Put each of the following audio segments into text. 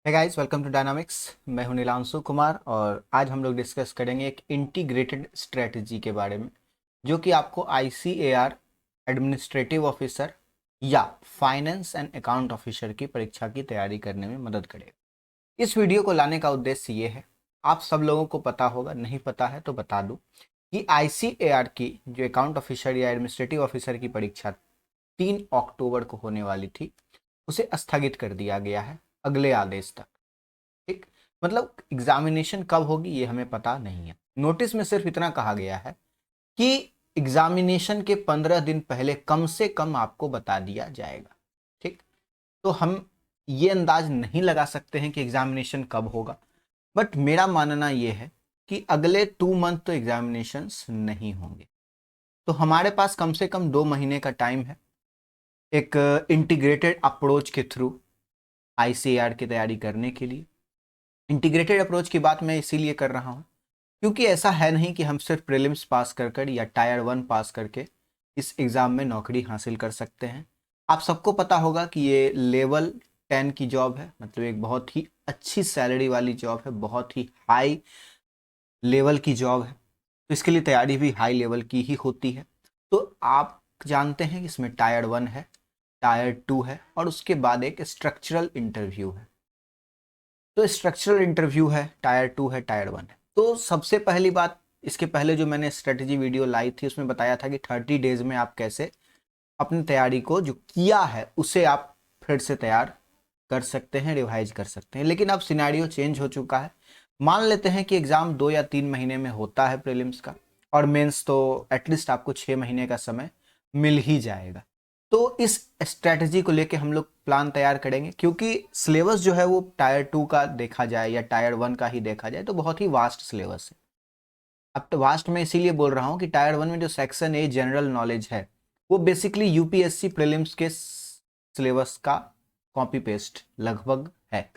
Hey guys, welcome to dynamics. मैं हूं नीलांशु कुमार और आज हम लोग डिस्कस करेंगे एक इंटीग्रेटेड स्ट्रेटजी के बारे में जो कि आपको आईसीएआर एडमिनिस्ट्रेटिव ऑफिसर या फाइनेंस एंड अकाउंट ऑफिसर की परीक्षा की तैयारी करने में मदद करेगा। इस वीडियो को लाने का उद्देश्य ये है, आप सब लोगों को पता होगा, नहीं पता है तो बता दूं कि आईसीएआर की जो अकाउंट ऑफिसर या एडमिनिस्ट्रेटिव ऑफिसर की परीक्षा 3 अक्टूबर को होने वाली थी, उसे स्थगित कर दिया गया है अगले आदेश तक। ठीक, मतलब एग्जामिनेशन कब होगी ये हमें पता नहीं है। नोटिस में सिर्फ इतना कहा गया है कि एग्जामिनेशन के 15 दिन पहले कम से कम आपको बता दिया जाएगा। ठीक, तो हम ये अंदाज नहीं लगा सकते हैं कि एग्जामिनेशन कब होगा, बट मेरा मानना ये है कि अगले 2 मंथ तो एग्जामिनेशंस नहीं होंगे। तो हमारे पास कम से कम 2 महीने का टाइम है एक इंटीग्रेटेड अप्रोच के थ्रू आईसीएआर की तैयारी करने के लिए। इंटीग्रेटेड अप्रोच की बात मैं इसीलिए कर रहा हूँ क्योंकि ऐसा है नहीं कि हम सिर्फ प्रीलिम्स पास कर या टायर 1 पास करके इस एग्ज़ाम में नौकरी हासिल कर सकते हैं। आप सबको पता होगा कि ये लेवल 10 की जॉब है, मतलब एक बहुत ही अच्छी सैलरी वाली जॉब है, बहुत ही हाई लेवल की जॉब है। तो इसके लिए तैयारी भी हाई लेवल की ही होती है। तो आप जानते हैं कि इसमें टायर 1 है, टायर 2 है और उसके बाद एक स्ट्रक्चरल इंटरव्यू है। तो स्ट्रक्चरल इंटरव्यू है, टायर 2 है, टायर 1 है। तो सबसे पहली बात, इसके पहले जो मैंने स्ट्रेटजी वीडियो लाई थी उसमें बताया था कि 30 डेज में आप कैसे अपनी तैयारी को जो किया है उसे आप फिर से तैयार कर सकते हैं, रिवाइज कर सकते हैं। लेकिन अब सिनेरियो चेंज हो चुका है। मान लेते हैं कि एग्जाम 2 या 3 महीने में होता है प्रीलिम्स का, और मेंस तो एटलीस्ट आपको 6 महीने का समय मिल ही जाएगा। तो इस स्ट्रेटजी को लेके हम लोग प्लान तैयार करेंगे, क्योंकि सिलेबस जो है वो टायर 2 का देखा जाए या टायर 1 का ही देखा जाए तो बहुत ही वास्ट सिलेबस है। अब तो वास्ट में इसीलिए बोल रहा हूँ कि टायर 1 में जो सेक्शन ए जनरल नॉलेज है वो बेसिकली यूपीएससी प्रीलिम्स के सिलेबस का कॉपी पेस्ट लगभग है।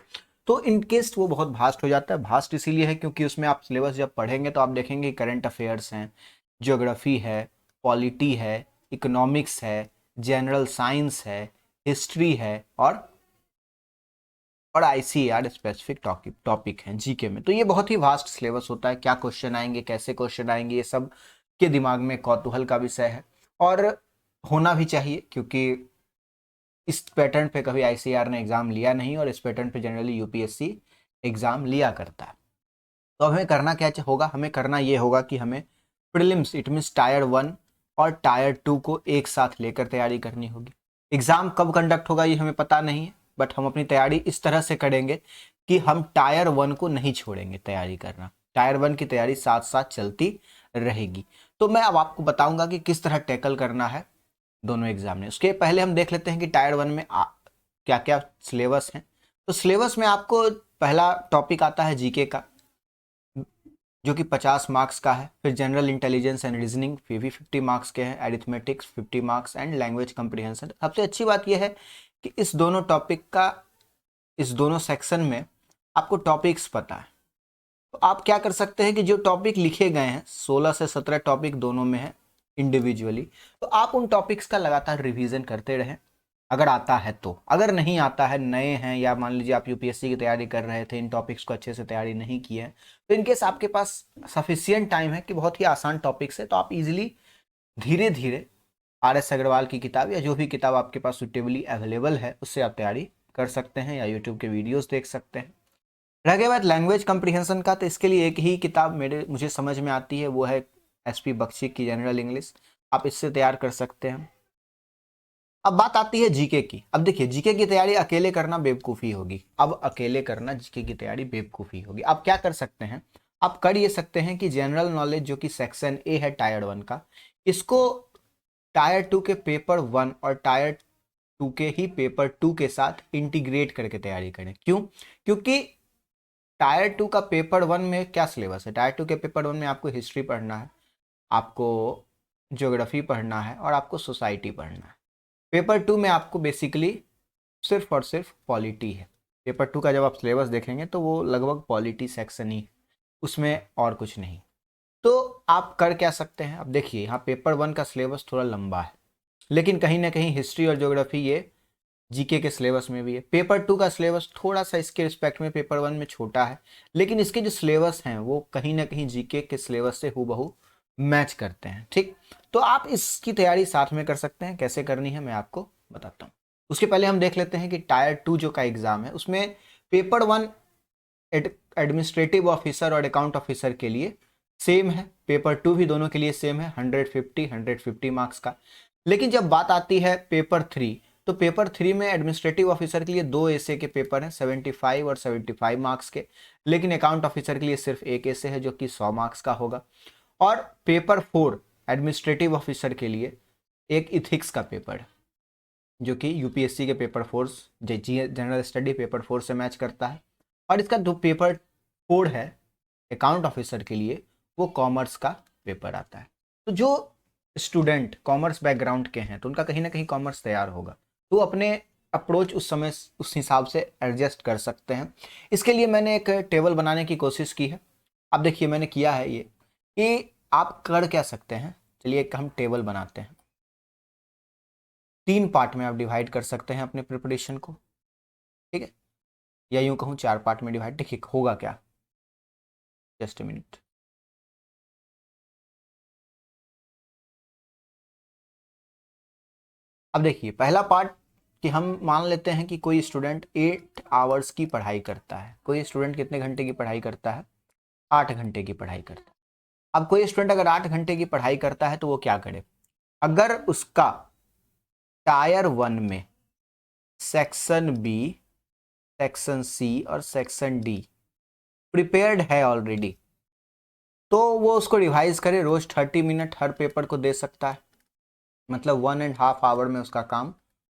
तो इन केस वो बहुत भास्ट हो जाता है। भास्ट इसीलिए है क्योंकि उसमें आप सिलेबस जब पढ़ेंगे तो आप देखेंगे करंट अफेयर्स हैं, ज्योग्राफी है, पॉलिटी है, इकोनॉमिक्स है, जनरल साइंस है, हिस्ट्री है और आईसीएआर स्पेसिफिक टॉपिक हैं जीके में। तो ये बहुत ही वास्ट सिलेबस होता है। क्या क्वेश्चन आएंगे, कैसे क्वेश्चन आएंगे, ये सब के दिमाग में कौतूहल का विषय है और होना भी चाहिए, क्योंकि इस पैटर्न पे कभी आईसीएआर ने एग्जाम लिया नहीं और इस पैटर्न पे जनरली यूपीएससी एग्जाम लिया करता है। तो हमें करना क्या होगा, हमें करना ये होगा कि हमें प्रीलिम्स इट मीन्स टायर 1 और टायर 2 को एक साथ लेकर तैयारी करनी होगी। एग्जाम कब कंडक्ट होगा ये हमें पता नहीं है, बट हम अपनी तैयारी इस तरह से करेंगे कि हम टायर 1 को नहीं छोड़ेंगे तैयारी करना। टायर 1 की तैयारी साथ साथ चलती रहेगी। तो मैं अब आपको बताऊंगा कि किस तरह टैकल करना है दोनों एग्जाम में। उसके पहले हम देख लेते हैं कि टायर 1 में क्या क्या सिलेबस हैं। तो सिलेबस में आपको पहला टॉपिक आता है जीके का, जो कि 50 मार्क्स का है। फिर जनरल इंटेलिजेंस एंड रीजनिंग फिर भी 50 मार्क्स के हैं। Arithmetics 50 marks and language comprehension. सबसे अच्छी बात यह है कि इस दोनों टॉपिक का, इस दोनों सेक्शन में आपको टॉपिक्स पता है। तो आप क्या कर सकते हैं कि जो टॉपिक लिखे गए हैं, 16 से 17 टॉपिक दोनों में है इंडिविजुअली, तो आप उन टॉपिक्स का लगातार रिवीजन करते रहें अगर आता है तो। अगर नहीं आता है, नए हैं, या मान लीजिए आप यूपीएससी की तैयारी कर रहे थे, इन टॉपिक्स को अच्छे से तैयारी नहीं की है, तो इनकेस आपके पास सफिशियंट टाइम है कि बहुत ही आसान टॉपिक्स है, तो आप इजीली धीरे धीरे आर एस अग्रवाल की किताब या जो भी किताब आपके पास सुटेबली अवेलेबल है उससे आप तैयारी कर सकते हैं या यूट्यूब के वीडियोस देख सकते हैं। रह गया बात लैंग्वेज कंप्रीहेंशन का, तो इसके लिए एक ही किताब मुझे समझ में आती है, वो है एसपी बख्शी की जनरल इंग्लिश। आप इससे तैयार कर सकते हैं। अब बात आती है जीके की। अब देखिए, जीके की तैयारी अकेले करना बेवकूफ़ी होगी। अब अकेले करना जीके की तैयारी बेवकूफ़ी होगी। आप क्या कर सकते हैं, आप कर ये सकते हैं कि जनरल नॉलेज जो कि सेक्शन ए है टायर 1 का, इसको टायर 2 के पेपर 1 और टायर 2 के ही पेपर 2 के साथ इंटीग्रेट करके तैयारी करें। क्यों? क्योंकि टायर 2 का पेपर 1 में क्या सिलेबस है, टायर 2 के पेपर 1 में आपको हिस्ट्री पढ़ना है, आपको ज्योग्राफी पढ़ना है और आपको सोसाइटी पढ़ना है। पेपर 2 में आपको बेसिकली सिर्फ और सिर्फ पॉलिटी है। पेपर 2 का जब आप सिलेबस देखेंगे तो वो लगभग पॉलिटी सेक्शन ही है, उसमें और कुछ नहीं। तो आप कर क्या सकते हैं, अब देखिए यहाँ पेपर 1 का सिलेबस थोड़ा लंबा है, लेकिन कहीं ना कहीं हिस्ट्री और ज्योग्राफी ये जीके के सिलेबस में भी है। पेपर 2 का सिलेबस थोड़ा सा इसके रिस्पेक्ट में पेपर 1 में छोटा है, लेकिन इसके जो सिलेबस हैं वो कहीं ना कहीं जीके के सिलेबस से हूबहू मैच करते हैं। ठीक, तो आप इसकी तैयारी साथ में कर सकते हैं। कैसे करनी है मैं आपको बताता हूँ। उसके पहले हम देख लेते हैं कि टायर 2 जो का एग्जाम है उसमें पेपर 1 एडमिनिस्ट्रेटिव ऑफिसर और अकाउंट ऑफिसर के लिए सेम है, पेपर 2 भी दोनों के लिए सेम है, 150 मार्क्स का। लेकिन जब बात आती है पेपर 3, तो पेपर 3 में एडमिनिस्ट्रेटिव ऑफिसर के लिए 2 एसे के पेपर हैं, 75 और 75 मार्क्स के। लेकिन अकाउंट ऑफिसर के लिए सिर्फ एक एसे है जो कि 100 मार्क्स का होगा। और पेपर 4 एडमिनिस्ट्रेटिव ऑफिसर के लिए एक इथिक्स का पेपर है जो कि यूपीएससी के पेपर 4 जनरल स्टडी पेपर 4 से मैच करता है। और इसका जो पेपर 4 है अकाउंट ऑफिसर के लिए वो कॉमर्स का पेपर आता है। तो जो स्टूडेंट कॉमर्स बैकग्राउंड के हैं तो उनका कहीं ना कहीं कॉमर्स तैयार होगा, तो अपने अप्रोच उस समय उस हिसाब से एडजस्ट कर सकते हैं। इसके लिए मैंने एक टेबल बनाने की कोशिश की है। अब देखिए मैंने किया है ये कि आप कर क्या सकते हैं। चलिए एक हम टेबल बनाते हैं। 3 पार्ट में आप डिवाइड कर सकते हैं अपने प्रिपरेशन को, ठीक है, या यूं कहूँ 4 पार्ट में डिवाइड। देखिए होगा क्या, जस्ट ए मिनट। अब देखिए पहला पार्ट कि हम मान लेते हैं कि कोई स्टूडेंट 8 आवर्स की पढ़ाई करता है। कोई स्टूडेंट कितने घंटे की पढ़ाई करता है? 8 घंटे की पढ़ाई करता है। अब कोई स्टूडेंट अगर 8 घंटे की पढ़ाई करता है तो वो क्या करे? अगर उसका टायर 1 में सेक्शन बी, सेक्शन सी और सेक्शन डी प्रिपेयर्ड है ऑलरेडी, तो वो उसको रिवाइज करे। रोज 30 मिनट हर पेपर को दे सकता है, मतलब 1.5 आवर में उसका काम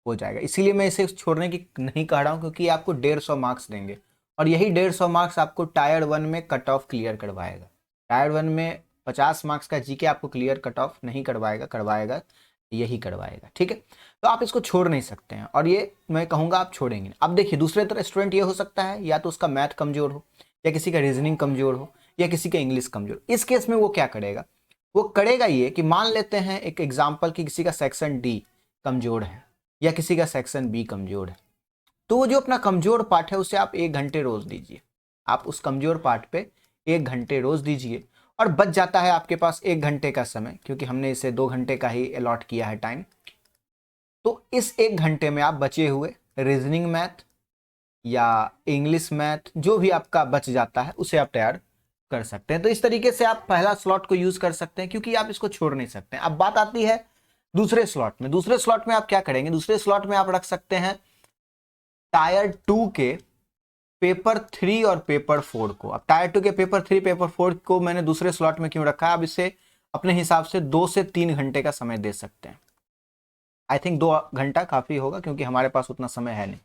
हो जाएगा। इसीलिए मैं इसे छोड़ने की नहीं कह रहा हूँ, क्योंकि आपको 150 मार्क्स देंगे और यही 150 मार्क्स आपको टायर 1 में कट ऑफ क्लियर करवाएगा। टायर 1 में 50 मार्क्स का जीके आपको क्लियर कट ऑफ नहीं करवाएगा, करवाएगा यही करवाएगा। ठीक है, तो आप इसको छोड़ नहीं सकते हैं और ये मैं कहूँगा आप छोड़ेंगे। अब देखिए दूसरे तरह स्टूडेंट ये हो सकता है या तो उसका मैथ कमजोर हो, या किसी का रीजनिंग कमजोर हो, या किसी का इंग्लिश कमजोर। इस केस में वो क्या करेगा? वो करेगा ये कि मान लेते हैं एक एग्जाम्पल कि किसी का सेक्शन डी कमजोर है या किसी का सेक्शन बी कमजोर है, तो वो जो अपना कमजोर पार्ट है उसे आप 1 घंटे रोज दीजिए। आप उस कमजोर पार्ट पे 1 घंटे रोज दीजिए और बच जाता है आपके पास 1 घंटे का समय, क्योंकि हमने इसे 2 घंटे का ही अलॉट किया है टाइम। तो इस 1 घंटे में आप बचे हुए रीजनिंग मैथ या इंग्लिश मैथ जो भी आपका बच जाता है उसे आप तैयार कर सकते हैं। तो इस तरीके से आप पहला स्लॉट को यूज कर सकते हैं, क्योंकि आप इसको छोड़ नहीं सकते हैं। अब बात आती है दूसरे स्लॉट में। दूसरे स्लॉट में आप क्या करेंगे? दूसरे स्लॉट में आप रख सकते हैं टायर 2 के पेपर 3 और पेपर 4 को। अब टायर 2 के पेपर 3 पेपर 4 को मैंने दूसरे स्लॉट में क्यों रखा है? आप इसे अपने हिसाब से 2 से 3 घंटे का समय दे सकते हैं। आई थिंक 2 घंटा काफी होगा, क्योंकि हमारे पास उतना समय है नहीं।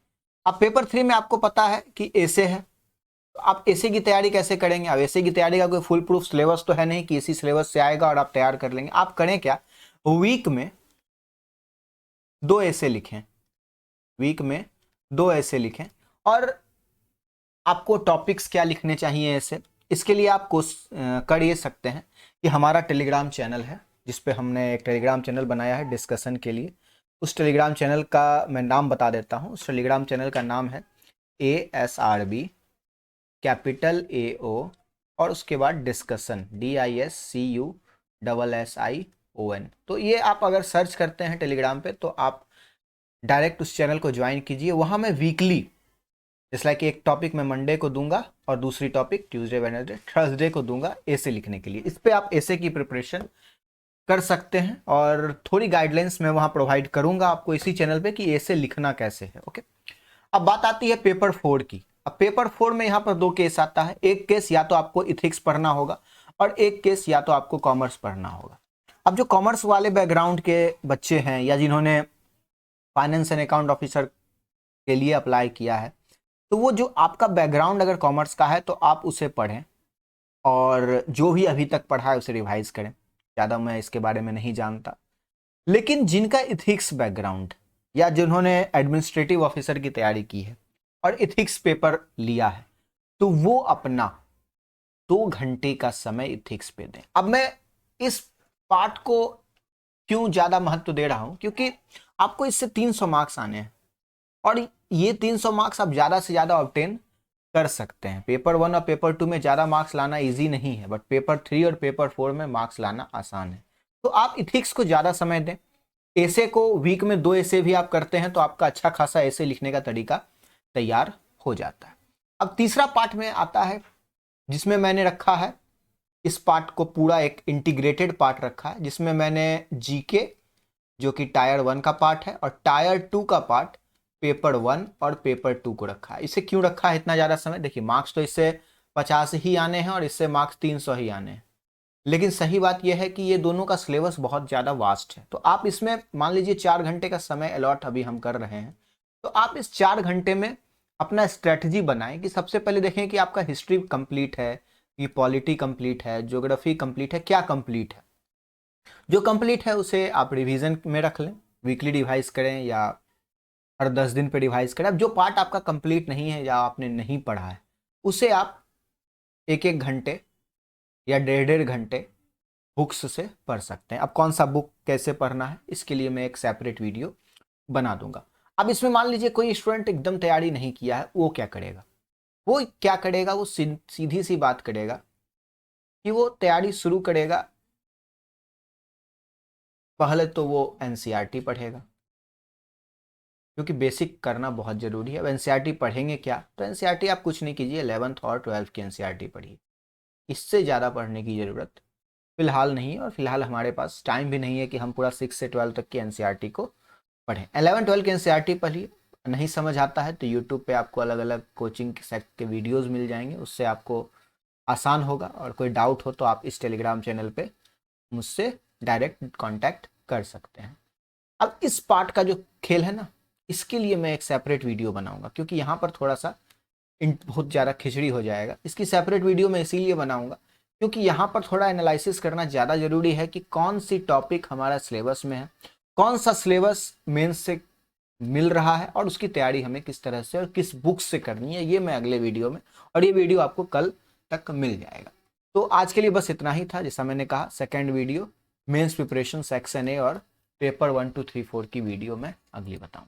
अब पेपर 3 में आपको पता है कि एसे है, तो आप एसे की तैयारी कैसे करेंगे? अब एसे की तैयारी का कोई फुल प्रूफ सिलेबस तो है नहीं कि इसी सिलेबस से आएगा और आप तैयार कर लेंगे। आप करें क्या? वीक में 2 एसे लिखें, वीक में 2 एसे लिखें। और आपको टॉपिक्स क्या लिखने चाहिए ऐसे, इसके लिए आप कर ये सकते हैं कि हमारा टेलीग्राम चैनल है जिसपे हमने एक टेलीग्राम चैनल बनाया है डिस्कशन के लिए। उस टेलीग्राम चैनल का मैं नाम बता देता हूँ। उस टेलीग्राम चैनल का नाम है ASRB कैपिटल AO और उसके बाद डिस्कशन DISCUSSION। तो ये आप अगर सर्च करते हैं टेलीग्राम पे तो आप डायरेक्ट उस चैनल को ज्वाइन कीजिए। वहाँ मैं वीकली जैसे लाइक एक टॉपिक मैं मंडे को दूंगा और दूसरी टॉपिक ट्यूसडे वेडनेसडे थर्सडे को दूंगा एसे लिखने के लिए। इस पे आप एसे की प्रिपरेशन कर सकते हैं और थोड़ी गाइडलाइंस मैं वहाँ प्रोवाइड करूंगा आपको इसी चैनल पे कि एसे लिखना कैसे है। ओके, अब बात आती है पेपर 4 की। अब पेपर 4 में यहाँ पर 2 केस आता है। एक केस या तो आपको इथिक्स पढ़ना होगा और एक केस या तो आपको कॉमर्स पढ़ना होगा। अब जो कॉमर्स वाले बैकग्राउंड के बच्चे हैं या जिन्होंने फाइनेंस एंड अकाउंट ऑफिसर के लिए अप्लाई किया है, तो वो जो आपका बैकग्राउंड अगर कॉमर्स का है तो आप उसे पढ़ें और जो भी अभी तक पढ़ा है उसे रिवाइज करें। ज़्यादा मैं इसके बारे में नहीं जानता, लेकिन जिनका इथिक्स बैकग्राउंड या जिन्होंने एडमिनिस्ट्रेटिव ऑफिसर की तैयारी की है और इथिक्स पेपर लिया है, तो वो अपना 2 घंटे का समय इथिक्स पे दें। अब मैं इस पार्ट को क्यों ज़्यादा महत्व दे रहा हूं? क्योंकि आपको इससे 300 मार्क्स आने हैं और ये 300 मार्क्स आप ज़्यादा से ज़्यादा ऑब्टेन कर सकते हैं। पेपर 1 और पेपर 2 में ज़्यादा मार्क्स लाना इजी नहीं है, बट पेपर 3 और पेपर 4 में मार्क्स लाना आसान है। तो आप इथिक्स को ज़्यादा समय दें। ऐसे को वीक में 2 ऐसे भी आप करते हैं तो आपका अच्छा खासा ऐसे लिखने का तरीका तैयार हो जाता है। अब तीसरा पार्ट में आता है जिसमें मैंने रखा है, इस पार्ट को पूरा एक इंटीग्रेटेड पार्ट रखा है, जिसमें मैंने जीके जो कि टायर 1 का पार्ट है और टायर 2 का पार्ट पेपर 1 और पेपर 2 को रखा है। इसे क्यों रखा है इतना ज़्यादा समय? देखिए, मार्क्स तो इससे 50 ही आने हैं और इससे मार्क्स 300 ही आने हैं, लेकिन सही बात यह है कि ये दोनों का सिलेबस बहुत ज़्यादा वास्ट है। तो आप इसमें मान लीजिए 4 घंटे का समय अलॉट अभी हम कर रहे हैं, तो आप इस 4 घंटे में अपना स्ट्रेटजी बनाएं कि सबसे पहले देखें कि आपका हिस्ट्री कंप्लीट है, ये पॉलिटी कंप्लीट है, ज्योग्राफी कंप्लीट है, क्या कंप्लीट है। जो कंप्लीट है उसे आप रिवीजन में रख लें, वीकली रिवाइज करें या हर 10 दिन पे रिवाइज करें। अब जो पार्ट आपका कंप्लीट नहीं है या आपने नहीं पढ़ा है, उसे आप 1-1 घंटे या 1.5 घंटे बुक्स से पढ़ सकते हैं। अब कौन सा बुक कैसे पढ़ना है इसके लिए मैं एक सेपरेट वीडियो बना दूंगा। अब इसमें मान लीजिए कोई स्टूडेंट एकदम तैयारी नहीं किया है, वो क्या करेगा? वो सीधी सी बात करेगा कि वो तैयारी शुरू करेगा, पहले तो वो एनसीईआरटी पढ़ेगा, क्योंकि बेसिक करना बहुत ज़रूरी है। अब एनसीईआरटी पढ़ेंगे क्या? तो एनसीईआरटी आप कुछ नहीं कीजिए, 11th और 12th की एनसीईआरटी पढ़िए। इससे ज़्यादा पढ़ने की ज़रूरत फिलहाल नहीं है, और फिलहाल हमारे पास टाइम भी नहीं है कि हम पूरा 6 से 12 तक की एनसीईआरटी को पढ़ें। 11-12 की एनसीईआरटी पढ़िए। नहीं समझ आता है तो यूट्यूब पे आपको अलग अलग कोचिंग सेट के वीडियोज़ मिल जाएंगे, उससे आपको आसान होगा। और कोई डाउट हो तो आप इस टेलीग्राम चैनल पे मुझसे डायरेक्ट कांटेक्ट कर सकते हैं। अब इस पार्ट का जो खेल है ना, इसके लिए मैं एक सेपरेट वीडियो बनाऊंगा, क्योंकि यहाँ पर थोड़ा सा बहुत ज़्यादा खिचड़ी हो जाएगा। इसकी सेपरेट वीडियो मैं इसीलिए बनाऊंगा क्योंकि यहाँ पर थोड़ा एनालिसिस करना ज़्यादा ज़रूरी है कि कौन सी टॉपिक हमारा सिलेबस में है, कौन सा सिलेबस मेंस से मिल रहा है और उसकी तैयारी हमें किस तरह से और किस बुक से करनी है, ये मैं अगले वीडियो में, और ये वीडियो आपको कल तक मिल जाएगा। तो आज के लिए बस इतना ही था। जैसा मैंने कहा, second video mains preparation section A और पेपर 1, 2, 3, 4 की वीडियो मैं अगली बताऊँ।